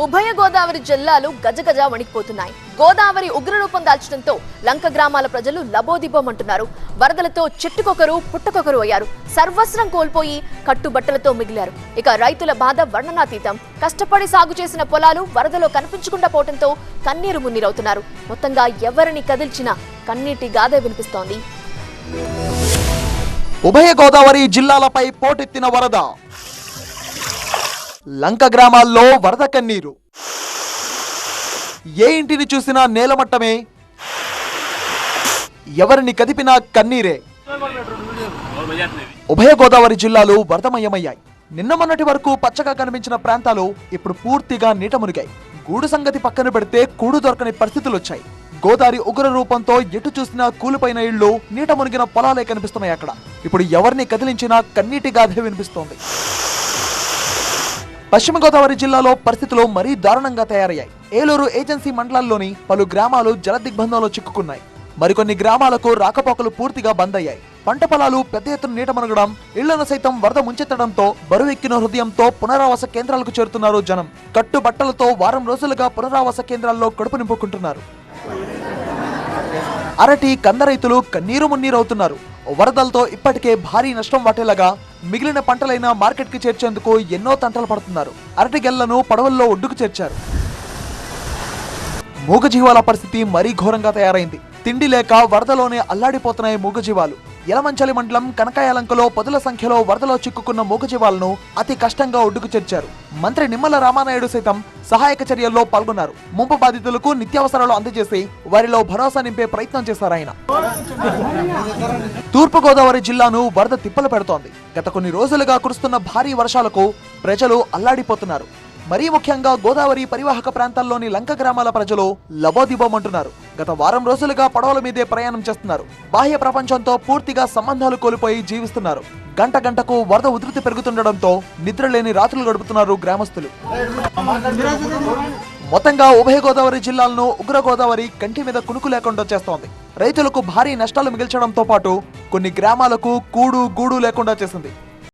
ఉభయ గోదావరి జిల్లాలు గజగజ వణికిపోతున్నాయి. గోదావరి ఉగ్రరూపం దాల్చడంతో లంక గ్రామాల ప్రజలు లబోదిబోమంటున్నారు. వరదలతో చెట్టుకొకరు పుట్టకొకరు అయ్యారు. సర్వస్వం కోల్పోయి కట్టుబట్టలతో మిగిలారు. ఇక రైతుల బాధ వర్ణనాతీతం. కష్టపడి సాగు చేసిన పొలాలు వరదలో కనిపించకుండా పోవడంతో కన్నీరు మున్నీరవుతున్నారు. మొత్తంగా ఎవరిని కదిల్చినా కన్నీటి గాథే వినిపిస్తోంది. ఉభయ గోదావరి జిల్లాలపై పోటెత్తిన వరద, లంక గ్రామాల్లో వరద కన్నీరు. ఏ ఇంటిని చూసినా నేలమట్టమే, ఎవరిని కదిపినా కన్నీరే. ఉభయ గోదావరి జిల్లాలు వరదమయమయ్యాయి. నిన్న మొన్నటి వరకు పచ్చగా కనిపించిన ప్రాంతాలు ఇప్పుడు పూర్తిగా నీట మునిగాయి. గూడు సంగతి పక్కన పెడితే కూడు దొరకని పరిస్థితులు వచ్చాయి. గోదావరి ఉగ్ర రూపంతో ఎటు చూసినా కూలిపోయిన ఇళ్లు, నీట మునిగిన పొలాలే కనిపిస్తున్నాయి. అక్కడ ఇప్పుడు ఎవరిని కదిలించినా కన్నీటి గాథే వినిపిస్తోంది. పశ్చిమ గోదావరి జిల్లాలో పరిస్థితులు మరీ దారుణంగా తయారయ్యాయి. ఏలూరు ఏజెన్సీ మండలాల్లోని పలు గ్రామాలు జలదిగ్బంధంలో చిక్కుకున్నాయి. మరికొన్ని గ్రామాలకు రాకపోకలు పూర్తిగా బంద్ అయ్యాయి. పంట పొలాలు పెద్ద ఎత్తున నీట మునగడం, ఇళ్లను సైతం వరద ముంచెత్తడంతో బరువెక్కిన హృదయంతో పునరావాస కేంద్రాలకు చేరుతున్నారు జనం. కట్టుబట్టలతో వారం రోజులుగా పునరావాస కేంద్రాల్లో కడుపు నింపుకుంటున్నారు. అరటి, కంద రైతులు కన్నీరు మున్నీరవుతున్నారు. వరదలతో ఇప్పటికే భారీ నష్టం వాటేలాగా మిగిలిన పంటలైన మార్కెట్కి చేర్చేందుకు ఎన్నో తంటలు పడుతున్నారు. అరటి గెల్లను పడవల్లో ఒడ్డుకు చేర్చారు. మూగజీవాల పరిస్థితి మరీ ఘోరంగా తయారైంది. తిండి లేక వరదలోనే అల్లాడిపోతున్నాయి మూగజీవాలు. యలమంచలి మండలం కనకాయలంకలో పదుల సంఖ్యలో వరదలో చిక్కుకున్న మూగజీవాలను అతి కష్టంగా ఒడ్డుకు చేర్చారు. మంత్రి నిమ్మల రామానాయుడు సైతం సహాయక చర్యల్లో పాల్గొన్నారు. ముంపు బాధితులకు నిత్యావసరాలు అందజేసి వారిలో భరోసా నింపే ప్రయత్నం చేశారాయన. తూర్పు గోదావరి జిల్లాను వరద తిప్పలు పెడుతోంది. గత కొన్ని రోజులుగా కురుస్తున్న భారీ వర్షాలకు ప్రజలు అల్లాడిపోతున్నారు. మరీ ముఖ్యంగా గోదావరి పరివాహక ప్రాంతాల్లోని లంక గ్రామాల ప్రజలు లబోదిబోమంటున్నారు. గత వారం రోజులుగా పడవల మీదే ప్రయాణం చేస్తున్నారు. బాహ్య ప్రపంచంతో పూర్తిగా సంబంధాలు కోల్పోయి జీవిస్తున్నారు. గంట గంటకు వరద ఉధృతి పెరుగుతుండటంతో నిద్రలేని రాత్రులు గడుపుతున్నారు గ్రామస్తులు. మొత్తంగా ఉభయ గోదావరి జిల్లాలను ఉగ్ర గోదావరి కంటి మీద కునుకు లేకుండా చేస్తోంది. రైతులకు భారీ నష్టాలు మిగిల్చడంతో పాటు కొన్ని గ్రామాలకు కూడు గూడు లేకుండా చేసింది.